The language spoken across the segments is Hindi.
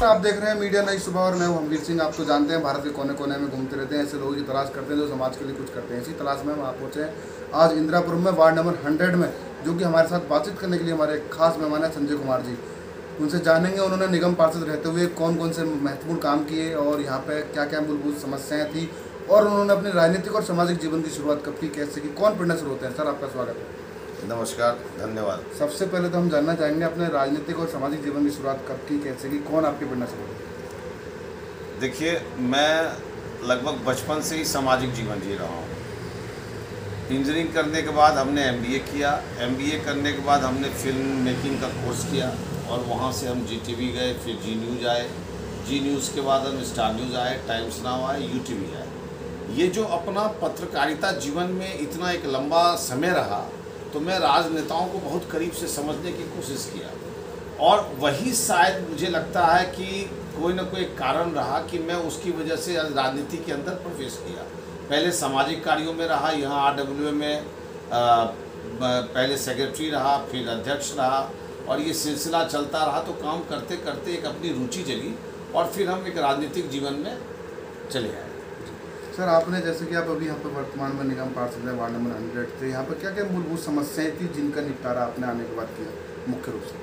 नमस्कार, आप देख रहे हैं मीडिया नई सुबह और मैं हूं हमवीर सिंह। आप तो जानते हैं भारत के कोने कोने में घूमते रहते हैं, ऐसे लोगों की तलाश करते हैं जो समाज के लिए कुछ करते हैं। इसी तलाश में हम आप पहुंचे हैं आज इंदिरापुरम में वार्ड नंबर 100 में, जो कि हमारे साथ बातचीत करने के लिए हमारे खास मेहमान हैं संजय कुमार जी। उनसे जानेंगे उन्होंने निगम पार्षद रहते हुए कौन कौन से महत्वपूर्ण काम किए और यहाँ पर क्या क्या मूलभूत समस्याएँ थी, और उन्होंने अपने राजनीतिक और सामाजिक जीवन की शुरुआत कब की, कैसे की, कौन प्रेरणा से होते हैं। सर, आपका स्वागत है। नमस्कार, धन्यवाद। सबसे पहले तो हम जानना चाहेंगे अपने राजनीतिक और सामाजिक जीवन की शुरुआत कब की, कैसे की, कौन आपकी प्रेरणा से होते? देखिए, मैं लगभग बचपन से ही सामाजिक जीवन जी रहा हूँ। इंजीनियरिंग करने के बाद हमने MBA किया। MBA करने के बाद हमने फिल्म मेकिंग का कोर्स किया और वहाँ से हम GTV गए, फिर जी न्यूज़ आए। जी न्यूज़ के बाद हम स्टार न्यूज़ आए, टाइम्स नाउ आए, UTV आए। ये जो अपना पत्रकारिता जीवन में इतना एक लंबा समय रहा, तो मैं राजनेताओं को बहुत करीब से समझने की कोशिश किया, और वही शायद मुझे लगता है कि कोई ना कोई कारण रहा कि मैं उसकी वजह से राजनीति के अंदर प्रवेश किया। पहले सामाजिक कार्यों में रहा, यहाँ RWA में पहले सेक्रेटरी रहा, फिर अध्यक्ष रहा, और ये सिलसिला चलता रहा। तो काम करते करते एक अपनी रुचि जगी और फिर हम एक राजनीतिक जीवन में चले आए। सर, आपने जैसे कि आप अभी यहाँ पर वर्तमान में निगम पार्षद है वार्ड नंबर 100 थे, यहाँ पर क्या क्या मूलभूत समस्याएं थी जिनका निपटारा आपने आने के बाद किया मुख्य रूप से?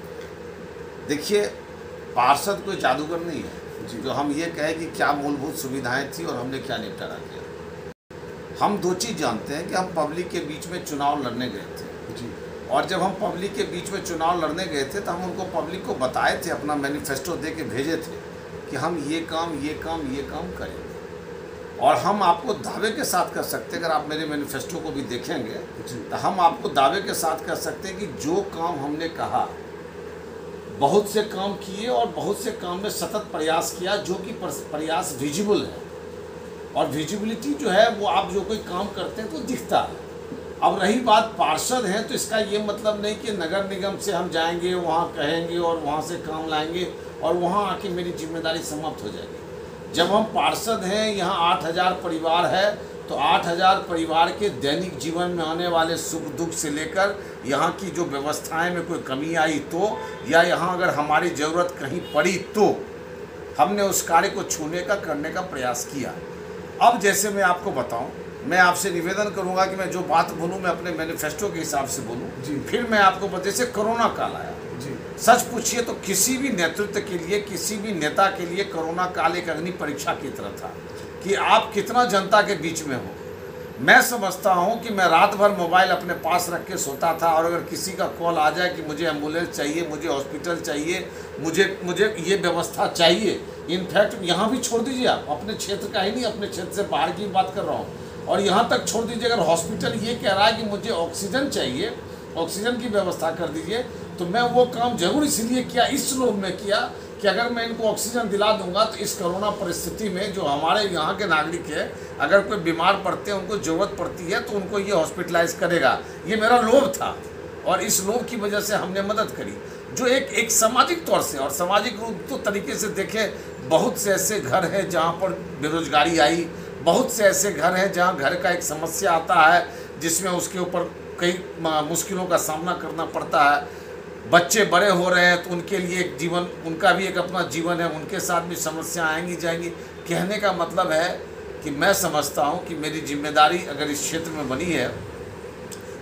देखिए, पार्षद कोई जादूगर नहीं है जी, जो हम ये कहें कि क्या मूलभूत सुविधाएं थी और हमने क्या निपटारा किया। हम दो चीज़ जानते हैं कि हम पब्लिक के बीच में चुनाव लड़ने गए थे जी, और जब हम पब्लिक के बीच में चुनाव लड़ने गए थे तो हम उनको पब्लिक को बताए थे, अपना मैनिफेस्टो दे के भेजे थे कि हम ये काम करेंगे। और हम आपको दावे के साथ कर सकते हैं, अगर आप मेरे मैनिफेस्टो को भी देखेंगे तो हम आपको दावे के साथ कर सकते हैं कि जो काम हमने कहा, बहुत से काम किए और बहुत से काम में सतत प्रयास किया, जो कि प्रयास विजिबल है। और विजिबिलिटी जो है वो आप जो कोई काम करते हैं तो दिखता है। अब रही बात पार्षद हैं, तो इसका ये मतलब नहीं कि नगर निगम से हम जाएंगे, वहाँ कहेंगे और वहाँ से काम लाएंगे और वहाँ आके मेरी जिम्मेदारी समाप्त हो जाएगी। जब हम पार्षद हैं, यहाँ 8000 परिवार है, तो 8000 परिवार के दैनिक जीवन में आने वाले सुख दुख से लेकर यहाँ की जो व्यवस्थाएं में कोई कमी आई तो, या यहाँ अगर हमारी ज़रूरत कहीं पड़ी तो हमने उस कार्य को छूने का, करने का प्रयास किया। अब जैसे मैं आपको बताऊं, मैं आपसे निवेदन करूंगा कि मैं जो बात बोलूं मैं अपने मैनिफेस्टो के हिसाब से बोलूं। फिर मैं आपको जैसे कोरोना काल आया जी, सच पूछिए तो किसी भी नेतृत्व के लिए, किसी भी नेता के लिए कोरोना काल एक अग्नि परीक्षा की तरह था कि आप कितना जनता के बीच में हो। मैं समझता हूं कि मैं रात भर मोबाइल अपने पास रख के सोता था, और अगर किसी का कॉल आ जाए कि मुझे एम्बुलेंस चाहिए, मुझे हॉस्पिटल चाहिए, मुझे ये व्यवस्था चाहिए, इनफैक्ट यहाँ भी छोड़ दीजिए, आप अपने क्षेत्र का ही नहीं, अपने क्षेत्र से बाहर की बात कर रहा हूँ, और यहाँ तक छोड़ दीजिए, अगर हॉस्पिटल ये कह रहा है कि मुझे ऑक्सीजन चाहिए, ऑक्सीजन की व्यवस्था कर दीजिए, तो मैं वो काम जरूर इसलिए किया, इस लोभ में किया कि अगर मैं इनको ऑक्सीजन दिला दूंगा तो इस कोरोना परिस्थिति में जो हमारे यहाँ के नागरिक है, अगर कोई बीमार पड़ते हैं, उनको ज़रूरत पड़ती है, तो उनको ये हॉस्पिटलाइज करेगा। ये मेरा लोभ था, और इस लोभ की वजह से हमने मदद करी, जो एक सामाजिक तौर से और सामाजिक रूप तो तरीके से देखें। बहुत से ऐसे घर हैं जहाँ पर बेरोजगारी आई, बहुत से ऐसे घर हैं जहाँ घर का एक समस्या आता है जिसमें उसके ऊपर कई मुश्किलों का सामना करना पड़ता है। बच्चे बड़े हो रहे हैं तो उनके लिए एक जीवन, उनका भी एक अपना जीवन है, उनके साथ भी समस्या आएंगी जाएंगी। कहने का मतलब है कि मैं समझता हूं कि मेरी जिम्मेदारी अगर इस क्षेत्र में बनी है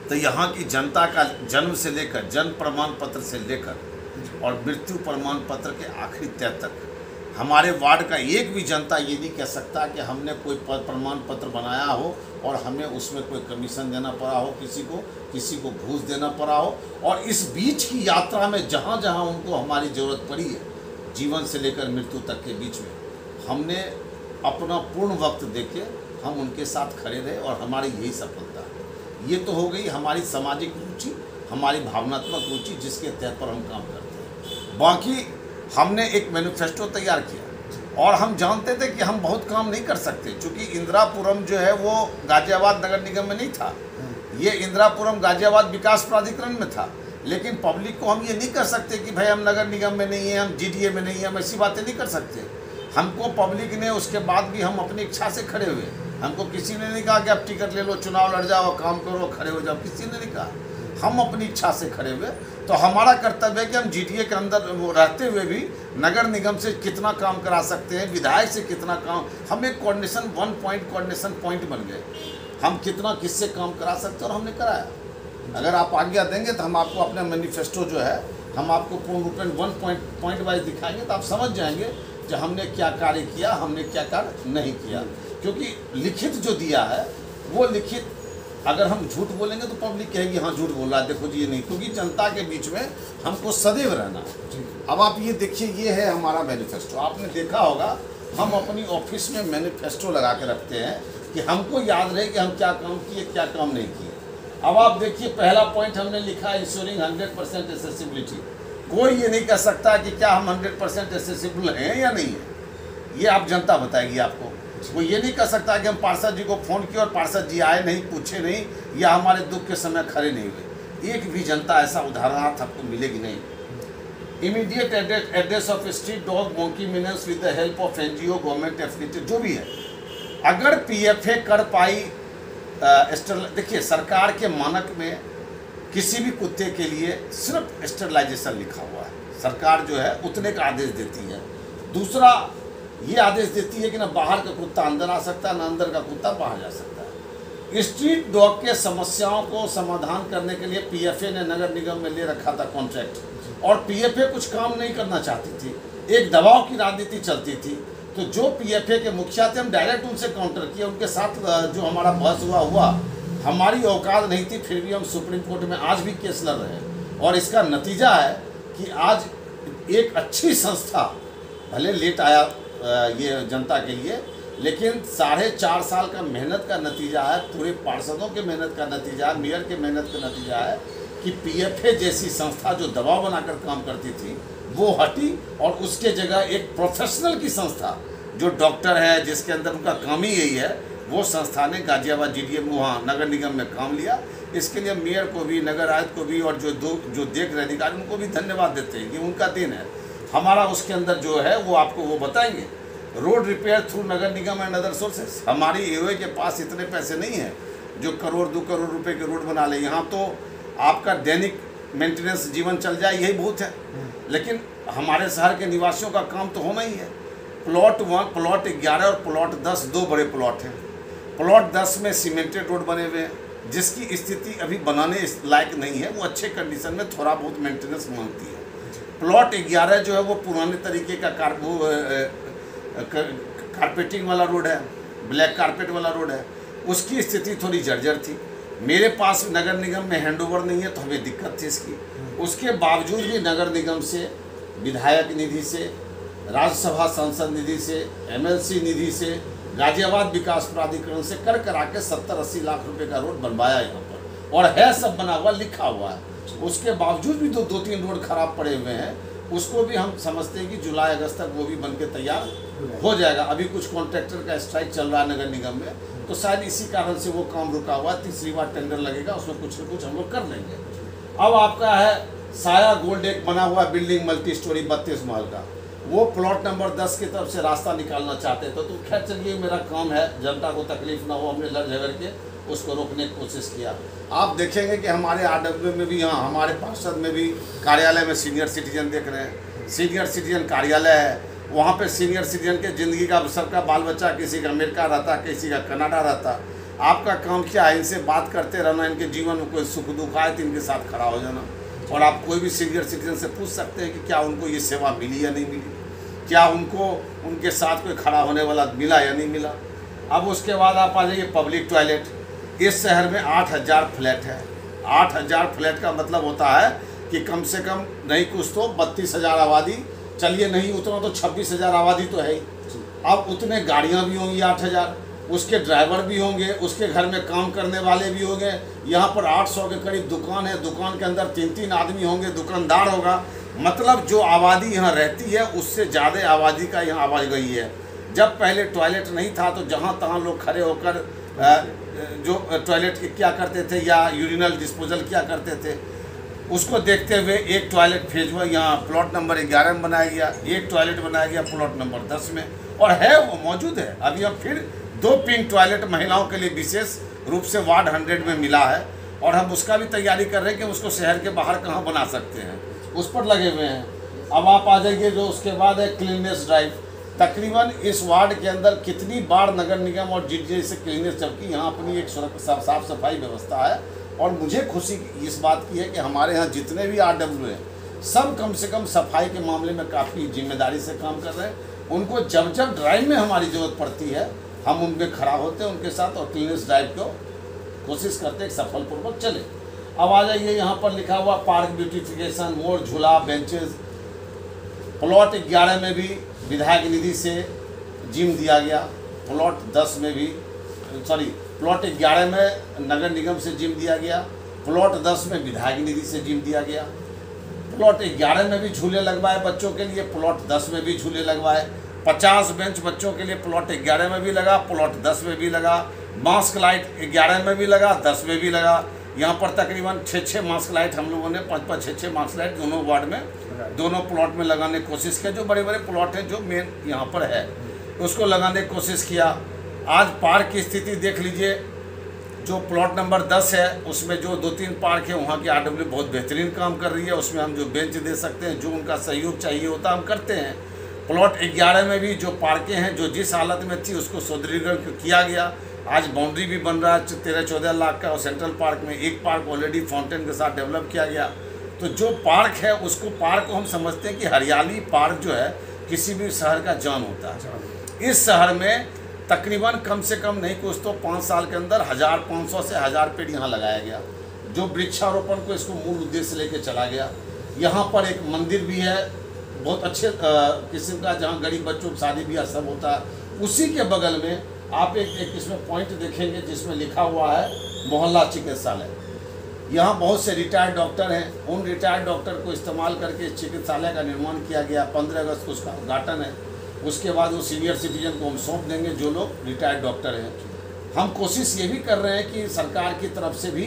तो यहाँ की जनता का जन्म से लेकर, जन्म प्रमाण पत्र से लेकर और मृत्यु प्रमाण पत्र के आखिरी तय तक हमारे वार्ड का एक भी जनता ये नहीं कह सकता कि हमने कोई प्रमाण पत्र बनाया हो और हमें उसमें कोई कमीशन देना पड़ा हो, किसी को घूस देना पड़ा हो। और इस बीच की यात्रा में जहाँ जहाँ उनको हमारी ज़रूरत पड़ी है, जीवन से लेकर मृत्यु तक के बीच में, हमने अपना पूर्ण वक्त देके हम उनके साथ खड़े रहे, और हमारी यही सफलता है। ये तो हो गई हमारी सामाजिक रुचि, हमारी भावनात्मक रुचि, जिसके तहत पर हम काम करते हैं। बाकी हमने एक मैनिफेस्टो तैयार किया, और हम जानते थे कि हम बहुत काम नहीं कर सकते, क्योंकि इंदिरापुरम जो है वो गाजियाबाद नगर निगम में नहीं था, ये इंदिरापुरम गाजियाबाद विकास प्राधिकरण में था। लेकिन पब्लिक को हम ये नहीं कर सकते कि भाई हम नगर निगम में नहीं हैं, हम GDA में नहीं हैं, हम ऐसी बातें नहीं कर सकते। हमको पब्लिक ने, उसके बाद भी हम अपनी इच्छा से खड़े हुए हमको किसी ने नहीं कहा कि आप टिकट ले लो, चुनाव लड़ जाओ, काम करो, खड़े हो जाओ, किसी ने नहीं कहा। हम अपनी इच्छा से खड़े हुए। तो हमारा कर्तव्य है कि हम जीटीए के अंदर वो रहते हुए भी नगर निगम से कितना काम करा सकते हैं, विधायक से कितना काम, हम एक कोऑर्डिनेशन कोऑर्डिनेशन पॉइंट बन गए। हम कितना किससे काम करा सकते हैं और हमने कराया। अगर आप आज्ञा देंगे तो हम आपको अपना मैनिफेस्टो जो है हम आपको पूर्ण रूप में पॉइंट वाइज दिखाएंगे, तो आप समझ जाएंगे कि हमने क्या कार्य किया, हमने क्या कार्य नहीं किया। क्योंकि लिखित जो दिया है वो लिखित, अगर हम झूठ बोलेंगे तो पब्लिक कहेगी हाँ झूठ बोल रहा है, देखो जी ये नहीं, क्योंकि जनता के बीच में हमको सदैव रहना है। अब आप ये देखिए, ये है हमारा मैनिफेस्टो। आपने देखा होगा हम अपनी ऑफिस में मैनिफेस्टो लगा के रखते हैं कि हमको याद रहे कि हम क्या काम किए, क्या काम नहीं किए। अब आप देखिए, पहला पॉइंट हमने लिखा इंश्योरिंग 100% एक्सेसिबिलिटी। कोई ये नहीं कह सकता कि क्या हम 100% एक्सेसिबल हैं या नहीं है, ये आप जनता बताएगी आपको। वो ये नहीं कह सकता कि हम पार्षद जी को फ़ोन किए और पार्षद जी आए नहीं, पूछे नहीं, या हमारे दुख के समय खड़े नहीं हुए। एक भी जनता ऐसा उदाहरणार्थ आपको मिलेगी नहीं। Immediate address of street dog monkey minus with the help of NGO, government affiliated जो भी है। अगर पीएफए कर पाई, देखिए सरकार के मानक में किसी भी कुत्ते के लिए सिर्फ स्टरलाइजेशन लिखा हुआ है। सरकार जो है उतने का आदेश देती है। दूसरा ये आदेश देती है कि ना बाहर का कुत्ता अंदर आ सकता है, ना अंदर का कुत्ता बाहर जा सकता है। स्ट्रीट डॉग के समस्याओं को समाधान करने के लिए पीएफए ने नगर निगम में ले रखा था कॉन्ट्रैक्ट, और पीएफए कुछ काम नहीं करना चाहती थी, एक दबाव की राजनीति चलती थी। तो जो पीएफए के मुखिया थे, हम डायरेक्ट उनसे काउंटर किए, उनके साथ जो हमारा बहस हुआ, हमारी औकात नहीं थी, फिर भी हम सुप्रीम कोर्ट में आज भी केस लड़ रहे हैं। और इसका नतीजा है कि आज एक अच्छी संस्था, भले लेट आया ये जनता के लिए, लेकिन 4.5 साल का मेहनत का नतीजा है, पूरे पार्षदों के मेहनत का नतीजा है, मेयर के मेहनत का नतीजा है कि पीएफए जैसी संस्था जो दबाव बनाकर काम करती थी वो हटी, और उसके जगह एक प्रोफेशनल की संस्था जो डॉक्टर है, जिसके अंदर उनका काम ही यही है, वो संस्था ने गाजियाबाद जीडीएम वहाँ नगर निगम में काम लिया। इसके लिए मेयर को भी, नगर आयुक्त को भी, और जो देख रहे अधिकारी उनको भी धन्यवाद देते हैं, ये उनका दिन है। हमारा उसके अंदर जो है वो आपको वो बताएंगे। Road repair through Nagar Nigam and other sources. हमारी एओए के पास इतने पैसे नहीं हैं जो 1 करोड़ 2 करोड़ रुपए के रोड बना ले। यहाँ तो आपका दैनिक मेंटेनेंस जीवन चल जाए यही बहुत है, लेकिन हमारे शहर के निवासियों का काम तो होना ही है। प्लॉट 1, प्लॉट 11 और प्लॉट 10 2 बड़े प्लॉट हैं। प्लॉट 10 में सीमेंटेड रोड बने हुए हैं, जिसकी स्थिति अभी बनाने लायक नहीं है, वो अच्छे कंडीशन में थोड़ा बहुत मेंटेनेंस मांगती है। प्लॉट 11 जो है वो पुराने तरीके का कारपेटिंग वाला रोड है, ब्लैक कारपेट वाला रोड है, उसकी स्थिति थोड़ी जर्जर थी। मेरे पास नगर निगम में हैंडओवर नहीं है, तो हमें दिक्कत थी इसकी। उसके बावजूद भी नगर निगम से, विधायक निधि से, राज्यसभा सांसद निधि से, एमएलसी निधि से, गाजियाबाद विकास प्राधिकरण से करा के 70-80 लाख रुपए का रोड बनवाया यहाँ पर, और है सब बना हुआ, लिखा हुआ है। उसके बावजूद भी 2-3 रोड खराब पड़े हुए हैं, उसको भी हम समझते हैं कि जुलाई अगस्त तक वो भी बन के तैयार हो जाएगा। अभी कुछ कॉन्ट्रैक्टर का स्ट्राइक चल रहा है नगर निगम में, तो शायद इसी कारण से वो काम रुका हुआ। तीसरी बार टेंडर लगेगा, उसमें कुछ न कुछ हम लोग कर लेंगे। अब आपका है साया गोल्ड एक बना हुआ बिल्डिंग मल्टी स्टोरी 32 महल का, वो प्लॉट नंबर 10 की तरफ से रास्ता निकालना चाहते थे। तो खैर चलिए, मेरा काम है, जनता को तकलीफ ना हो, हमने लड़ झगड़ के उसको रोकने की कोशिश किया। आप देखेंगे कि हमारे आरडब्ल्यू में भी, यहाँ हमारे पार्षद में भी कार्यालय में सीनियर सिटीजन देख रहे हैं, सीनियर सिटीजन कार्यालय है, वहाँ पे सीनियर सिटीजन के ज़िंदगी का सबका बाल बच्चा, किसी का अमेरिका रहता, किसी का कनाडा रहता। आपका काम क्या है? इनसे बात करते रहना, इनके जीवन में कोई सुख दुख आए तो इनके साथ खड़ा हो जाना। और आप कोई भी सीनियर सिटीजन से पूछ सकते हैं कि क्या उनको ये सेवा मिली या नहीं मिली, क्या उनको उनके साथ कोई खड़ा होने वाला मिला या नहीं मिला। अब उसके बाद आप आ जाइए पब्लिक टॉयलेट। इस शहर में 8000 फ्लैट है। 8000 फ्लैट का मतलब होता है कि कम से कम नहीं कुछ तो 32,000 आबादी, चलिए नहीं उतना तो 26,000 आबादी तो है ही। अब उतने गाड़ियाँ भी होंगी 8000, उसके ड्राइवर भी होंगे, उसके घर में काम करने वाले भी होंगे। यहाँ पर 800 के करीब दुकान है, दुकान के अंदर 3-3 आदमी होंगे, दुकानदार होगा। मतलब जो आबादी यहाँ रहती है उससे ज़्यादा आबादी का यहाँ आवाजाही है। जब पहले टॉयलेट नहीं था तो जहाँ तहाँ लोग खड़े होकर जो टॉयलेट क्या करते थे या यूरिनल डिस्पोजल क्या करते थे, उसको देखते हुए एक टॉयलेट फेज हुआ, यहाँ प्लॉट नंबर 11 में बनाया गया, एक टॉयलेट बनाया गया प्लॉट नंबर 10 में, और है वो मौजूद है। अभी हम फिर 2 पिंक टॉयलेट महिलाओं के लिए विशेष रूप से वार्ड 100 में मिला है, और हम उसका भी तैयारी कर रहे हैं कि उसको शहर के बाहर कहाँ बना सकते हैं, उस पर लगे हुए हैं। अब आप आ जाइए, जो उसके बाद है क्लीननेस ड्राइव। तकरीबन इस वार्ड के अंदर कितनी बार नगर निगम और जीडीए से क्लीननेस, जबकि यहाँ अपनी एक साफ सफाई व्यवस्था है। और मुझे खुशी इस बात की है कि हमारे यहाँ जितने भी RW हैं सब कम से कम सफाई के मामले में काफ़ी जिम्मेदारी से काम कर रहे हैं। उनको जब जब ड्राइव में हमारी ज़रूरत पड़ती है हम उनके खड़ा होते हैं उनके साथ, और क्लीननेस ड्राइव को कोशिश करते हैं सफलपूर्वक चले। अब आ जाइए, यहाँ पर लिखा हुआ पार्क ब्यूटिफिकेशन, मोर, झूला, बेंचेज। प्लॉट 11 में भी विधायक निधि से जिम दिया गया, प्लॉट 10 में भी प्लॉट 11 में नगर निगम से जिम दिया गया, प्लॉट 10 में विधायक निधि से जिम दिया गया। प्लॉट 11 में भी झूले लगवाए बच्चों के लिए, प्लॉट 10 में भी झूले लगवाए। 50 बेंच बच्चों के लिए प्लॉट 11 में भी लगा, प्लॉट 10 में भी लगा। मास्क लाइट 11 में भी लगा, 10 में भी लगा। यहाँ पर तकरीबन 6 मास्क लाइट हम लोगों ने 5 6 मास्क लाइट दोनों वार्ड में, दोनों प्लॉट में लगाने की कोशिश किया। जो बड़े बड़े प्लॉट हैं जो मेन यहाँ पर है उसको लगाने की कोशिश किया। आज पार्क की स्थिति देख लीजिए, जो प्लॉट नंबर 10 है उसमें जो 2-3 पार्क है वहाँ की RW बहुत बेहतरीन काम कर रही है। उसमें हम जो बेंच दे सकते हैं, जो उनका सहयोग चाहिए होता हम करते हैं। प्लॉट 11 में भी जो पार्कें हैं जो जिस हालत में थी उसको सुदृढ़ीकरण किया गया। आज बाउंड्री भी बन रहा है 13-14 लाख का, और सेंट्रल पार्क में एक पार्क ऑलरेडी फाउंटेन के साथ डेवलप किया गया। तो जो पार्क है उसको, पार्क को हम समझते हैं कि हरियाली पार्क जो है किसी भी शहर का जान होता है। इस शहर में तकरीबन कम से कम नहीं कुछ तो 5 साल के अंदर 1500 से 1000 पेड़ यहाँ लगाया गया, जो वृक्षारोपण को इसको मूल उद्देश्य लेके चला गया। यहाँ पर एक मंदिर भी है बहुत अच्छे किस्म का, जहाँ गरीब बच्चों की शादी ब्याह सब होता है। उसी के बगल में आप एक इसमें पॉइंट देखेंगे जिसमें लिखा हुआ है मोहल्ला चिकित्सालय। यहाँ बहुत से रिटायर्ड डॉक्टर हैं, उन रिटायर्ड डॉक्टर को इस्तेमाल करके इस चिकित्सालय का निर्माण किया गया। 15 अगस्त को उसका उद्घाटन है। उसके बाद वो सीनियर सिटीजन को हम सौंप देंगे जो लोग रिटायर्ड डॉक्टर हैं। हम कोशिश ये भी कर रहे हैं कि सरकार की तरफ से भी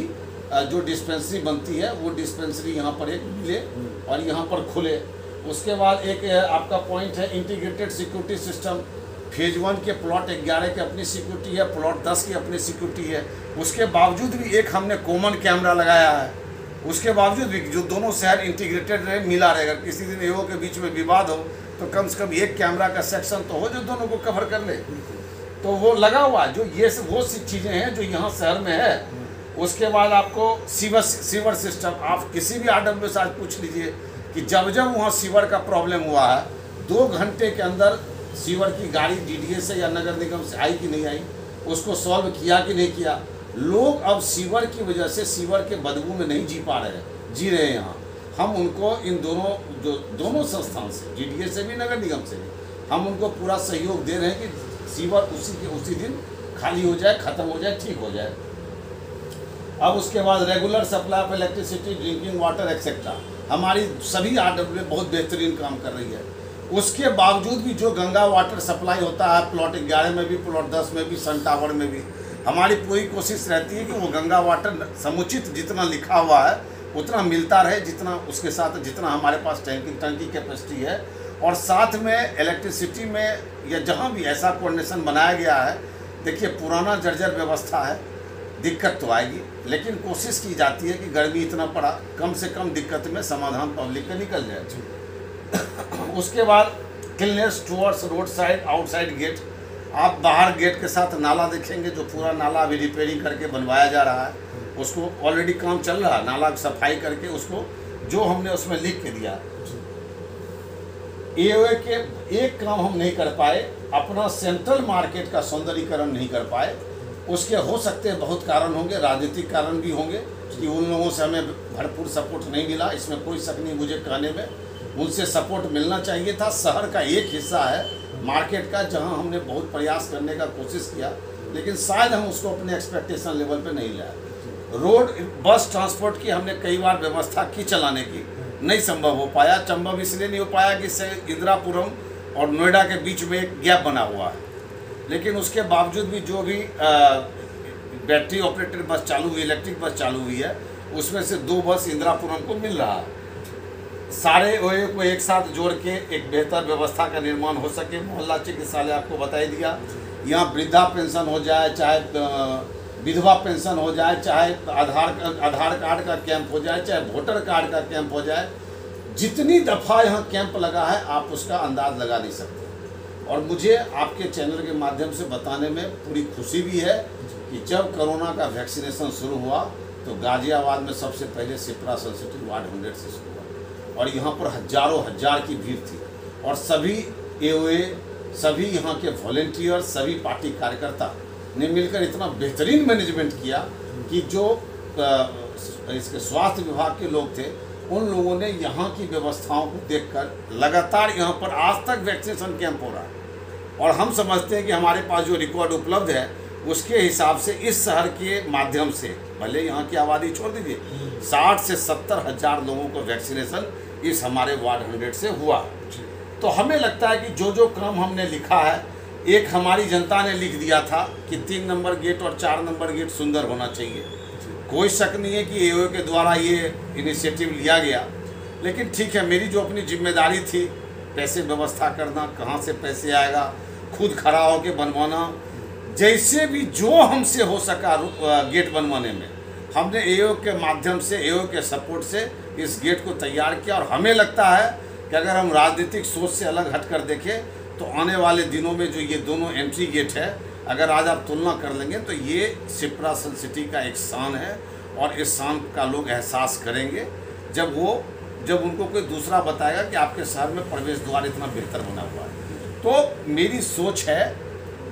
जो डिस्पेंसरी बनती है वो डिस्पेंसरी यहाँ पर एक मिले और यहाँ पर खुले। उसके बाद एक आपका पॉइंट है इंटीग्रेटेड सिक्योरिटी सिस्टम। फेज 1 के प्लॉट 11 की अपनी सिक्योरिटी है, प्लॉट 10 की अपनी सिक्योरिटी है। उसके बावजूद भी एक हमने कॉमन कैमरा लगाया है। उसके बावजूद भी जो दोनों शहर इंटीग्रेटेड रहे, मिला रहे। अगर किसी दिन एओ के बीच में विवाद हो तो कम से कम एक कैमरा का सेक्शन तो हो जो दोनों को कवर कर ले। तो वो लगा हुआ जो ये वो सी चीज़ें हैं जो यहाँ शहर में है। उसके बाद आपको सीवर सिस्टम, आप किसी भी RW से आज पूछ लीजिए कि जब जब वहाँ सीवर का प्रॉब्लम हुआ है 2 घंटे के अंदर सीवर की गाड़ी DDA से या नगर निगम से आई कि नहीं आई, उसको सॉल्व किया कि नहीं किया। लोग अब सीवर की वजह से सीवर के बदबू में नहीं जी रहे हैं यहाँ। हम उनको इन दोनों संस्थान से, GDA से भी नगर निगम से भी, हम उनको पूरा सहयोग दे रहे हैं कि सीवर उसी दिन खाली हो जाए, ख़त्म हो जाए, ठीक हो जाए। अब उसके बाद regular supply of electricity, drinking water etcetera, हमारी सभी RW बहुत बेहतरीन काम कर रही है। उसके बावजूद भी जो गंगा वाटर सप्लाई होता है प्लॉट 11 में भी, प्लॉट 10 में भी, सन टावर में भी, हमारी पूरी कोशिश रहती है कि वो गंगा वाटर समुचित जितना लिखा हुआ है उतना मिलता रहे, जितना उसके साथ जितना हमारे पास टंकी कैपेसिटी है। और साथ में इलेक्ट्रिसिटी में या जहाँ भी ऐसा कोऑर्डिनेशन बनाया गया है, देखिए पुराना जर्जर व्यवस्था है, दिक्कत तो आएगी, लेकिन कोशिश की जाती है कि गर्मी इतना पड़ा, कम से कम दिक्कत में समाधान पब्लिक का निकल जाए। उसके बाद cleanness towards road side outside gate, आप बाहर गेट के साथ नाला देखेंगे, जो पूरा नाला अभी रिपेयरिंग करके बनवाया जा रहा है, उसको ऑलरेडी काम चल रहा है, नाला सफाई करके उसको जो हमने उसमें लिख के दिया। एओए के एक काम हम नहीं कर पाए, अपना सेंट्रल मार्केट का सौंदर्यीकरण नहीं कर पाए। उसके हो सकते हैं बहुत कारण होंगे, राजनीतिक कारण भी होंगे कि उन लोगों से हमें भरपूर सपोर्ट नहीं मिला, इसमें कोई शक नहीं मुझे कहने में। उनसे सपोर्ट मिलना चाहिए था। शहर का एक हिस्सा है मार्केट का जहां हमने बहुत प्रयास करने का कोशिश किया, लेकिन शायद हम उसको अपने एक्सपेक्टेशन लेवल पे नहीं लाए। रोड बस ट्रांसपोर्ट की हमने कई बार व्यवस्था की चलाने की, नहीं संभव हो पाया। संभव इसलिए नहीं हो पाया कि इंदिरापुरम और नोएडा के बीच में एक गैप बना हुआ है, लेकिन उसके बावजूद भी जो भी बैटरी ऑपरेटेड बस चालू हुई, इलेक्ट्रिक बस चालू हुई है, उसमें से 2 बस इंदिरापुरम को मिल रहा है। सारे ओए को एक साथ जोड़ के एक बेहतर व्यवस्था का निर्माण हो सके। मोहल्ला चिकित्सालय आपको बताई दिया। यहाँ वृद्धा पेंशन हो जाए, चाहे विधवा पेंशन हो जाए, चाहे आधार कार्ड का कैंप हो जाए, चाहे वोटर कार्ड का कैंप हो जाए, जितनी दफ़ा यहाँ कैंप लगा है आप उसका अंदाज़ लगा नहीं सकते। और मुझे आपके चैनल के माध्यम से बताने में पूरी खुशी भी है कि जब कोरोना का वैक्सीनेशन शुरू हुआ तो गाजियाबाद में सबसे पहले सिपरा सेंसिटिव वार्ड 100 से शुरू हुआ और यहाँ पर हजारों हजार की भीड़ थी और सभी एओए, सभी यहाँ के वॉलेंटियर, सभी पार्टी कार्यकर्ता ने मिलकर इतना बेहतरीन मैनेजमेंट किया कि जो इसके स्वास्थ्य विभाग के लोग थे उन लोगों ने यहाँ की व्यवस्थाओं को देखकर लगातार यहाँ पर आज तक वैक्सीनेशन कैंप हो रहा है और हम समझते हैं कि हमारे पास जो रिकॉर्ड उपलब्ध है उसके हिसाब से इस शहर के माध्यम से, भले यहाँ की आबादी छोड़ दीजिए, 60 से 70 हज़ार लोगों को वैक्सीनेशन इस हमारे वार्ड 100 से हुआ। तो हमें लगता है कि जो जो क्रम हमने लिखा है, एक हमारी जनता ने लिख दिया था कि 3 नंबर गेट और 4 नंबर गेट सुंदर होना चाहिए। कोई शक नहीं है कि एओ के द्वारा ये इनिशिएटिव लिया गया, लेकिन ठीक है, मेरी जो अपनी जिम्मेदारी थी पैसे व्यवस्था करना, कहाँ से पैसे आएगा, खुद खड़ा होकर बनवाना, जैसे भी जो हमसे हो सका गेट बनवाने में हमने एओ के माध्यम से, एओ के सपोर्ट से इस गेट को तैयार किया। और हमें लगता है कि अगर हम राजनीतिक सोच से अलग हटकर देखें तो आने वाले दिनों में जो ये दोनों एंट्री गेट है, अगर आज आप तुलना कर लेंगे तो ये सिपरा सन सिटी का एक शान है और इस शान का लोग एहसास करेंगे जब उनको कोई दूसरा बताएगा कि आपके शहर में प्रवेश द्वार इतना बेहतर बना हुआ है। तो मेरी सोच है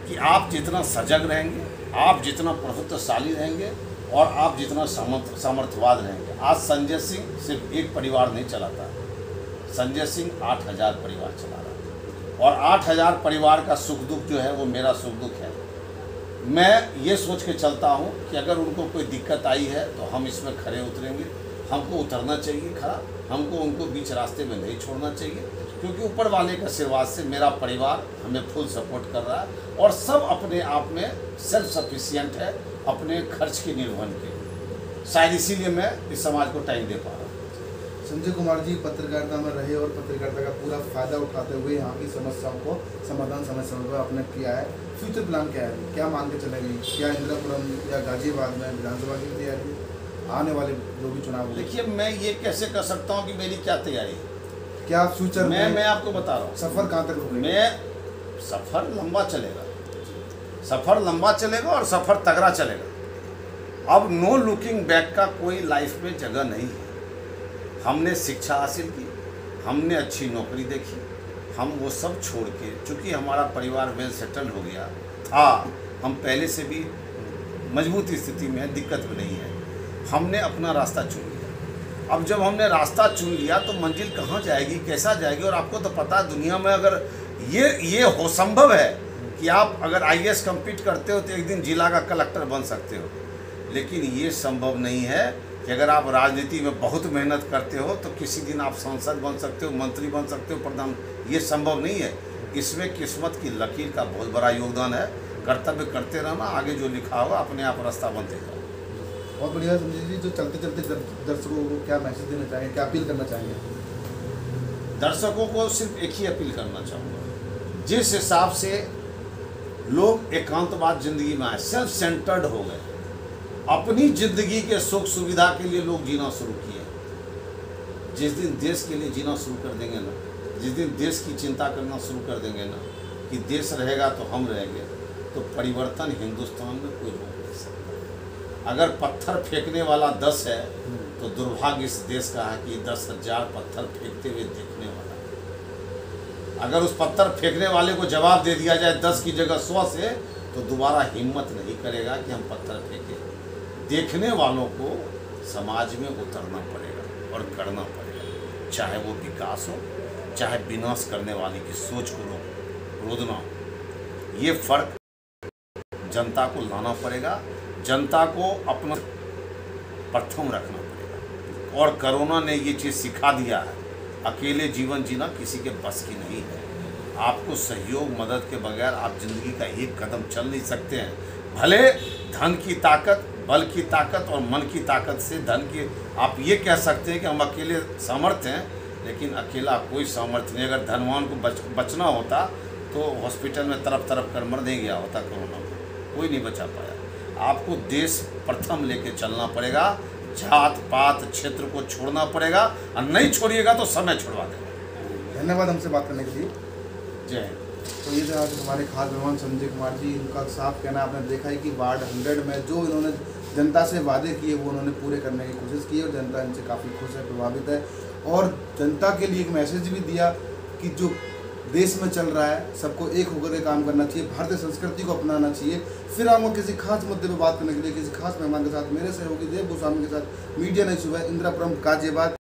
कि आप जितना सजग रहेंगे, आप जितना प्रभुत्वशाली रहेंगे और आप जितना सामर्थ्यवाद रहेंगे। आज संजय सिंह सिर्फ एक परिवार नहीं चलाता, संजय सिंह 8000 परिवार चला रहा है और 8000 परिवार का सुख दुख जो है वो मेरा सुख दुख है। मैं ये सोच के चलता हूँ कि अगर उनको कोई दिक्कत आई है तो हम इसमें खड़े उतरेंगे, हमको उतरना चाहिए खड़ा, हमको उनको बीच रास्ते में नहीं छोड़ना चाहिए, क्योंकि ऊपर वाले के आशीर्वाद से मेरा परिवार हमें फुल सपोर्ट कर रहा है और सब अपने आप में सेल्फ सफिशिएंट है अपने खर्च के निर्वहन के। शायद इसीलिए मैं इस समाज को टाइम दे पा रहा हूँ। संजय कुमार जी पत्रकारिता में रहे और पत्रकारिता का पूरा फायदा उठाते हुए यहाँ की समस्याओं को समाधान समय समय पर आपने किया है। फ्यूचर प्लान क्या है, क्या मान के चलेगी, क्या इंदिरापुरम या गाजियाबाद में विधानसभा की तैयारी, आने वाले जो भी चुनाव? देखिए, मैं ये कैसे कर सकता हूँ कि मेरी क्या तैयारी है, क्या फ्यूचर में मैं आपको बता रहा हूँ। सफ़र कहाँ तक रुकेगा? मैं सफ़र लंबा चलेगा, सफ़र लंबा चलेगा और सफ़र तगड़ा चलेगा। अब नो लुकिंग बैक का कोई लाइफ में जगह नहीं है। हमने शिक्षा हासिल की, हमने अच्छी नौकरी देखी, हम वो सब छोड़ के, चूँकि हमारा परिवार वेल सेटल हो गया था, हम पहले से भी मजबूत स्थिति में है, दिक्कत में नहीं है, हमने अपना रास्ता चुन लिया। अब जब हमने रास्ता चुन लिया तो मंजिल कहाँ जाएगी, कैसा जाएगी? और आपको तो पता है दुनिया में अगर ये हो संभव है कि आप अगर IAS कंप्लीट करते हो तो एक दिन जिला का कलेक्टर बन सकते हो, लेकिन ये संभव नहीं है कि अगर आप राजनीति में बहुत मेहनत करते हो तो किसी दिन आप सांसद बन सकते हो, मंत्री बन सकते हो, प्रधान। ये संभव नहीं है। इसमें किस्मत की लकीर का बहुत बड़ा योगदान है। कर्तव्य करते रहना, आगे जो लिखा होगा अपने आप रास्ता बनते जाओ। बहुत बढ़िया संजय जी, जो चलते चलते दर्शकों को क्या मैसेज देना चाहेंगे, क्या अपील करना चाहेंगे? दर्शकों को सिर्फ एक ही अपील करना चाहूँगा, जिस हिसाब से लोग एकांतवाद जिंदगी में आए, सेल्फ सेंटर्ड हो गए, अपनी जिंदगी के सुख सुविधा के लिए लोग जीना शुरू किए। जिस दिन देश के लिए जीना शुरू कर देंगे ना, जिस दिन देश की चिंता करना शुरू कर देंगे ना कि देश रहेगा तो हम रहेंगे, तो परिवर्तन हिंदुस्तान में कोई रोक नहीं सकता। अगर पत्थर फेंकने वाला 10 है तो दुर्भाग्य इस देश का है कि 10,000 पत्थर फेंकते हुए देखने वाला है। अगर उस पत्थर फेंकने वाले को जवाब दे दिया जाए 10 की जगह 100 से, तो दोबारा हिम्मत नहीं करेगा कि हम पत्थर फेंकें। देखने वालों को समाज में उतरना पड़ेगा और करना पड़ेगा, चाहे वो विकास हो, चाहे विनाश करने वाले की सोच को रोकना हो। ये फर्क जनता को लाना पड़ेगा, जनता को अपना प्रथम रखना पड़ेगा। और कोरोना ने ये चीज़ सिखा दिया है, अकेले जीवन जीना किसी के बस की नहीं है। आपको सहयोग मदद के बगैर आप जिंदगी का एक कदम चल नहीं सकते हैं। भले धन की ताकत, बल की ताकत और मन की ताकत से धन की आप ये कह सकते हैं कि हम अकेले सामर्थ्य हैं, लेकिन अकेला कोई सामर्थ्य नहीं। अगर धनवान को बचना होता तो हॉस्पिटल में तरफ तरफ कर मर नहीं गया होता कोरोना में, कोई नहीं बचा पाया। आपको देश प्रथम लेके चलना पड़ेगा, जात पात क्षेत्र को छोड़ना पड़ेगा, और नहीं छोड़िएगा तो समय छुड़वा देगा। धन्यवाद हमसे बात करने के लिए। जय हिंद। तो ये थे आज हमारे खास मेहमान संजय कुमार जी। इनका साफ कहना आपने देखा है कि वार्ड 100 में जो इन्होंने जनता से वादे किए वो उन्होंने पूरे करने की कोशिश की और जनता इनसे काफ़ी खुश है, प्रभावित है। और जनता के लिए एक मैसेज भी दिया कि जो देश में चल रहा है सबको एक होकर के काम करना चाहिए, भारतीय संस्कृति को अपनाना चाहिए। फिर आऊँगा किसी खास मुद्दे पर बात करने के लिए किसी खास मेहमान के साथ। मेरे सहयोगी देव गोस्वामी के साथ मीडिया न्यूज़ सुबह, इंदिरापुरम, गाजियाबाद।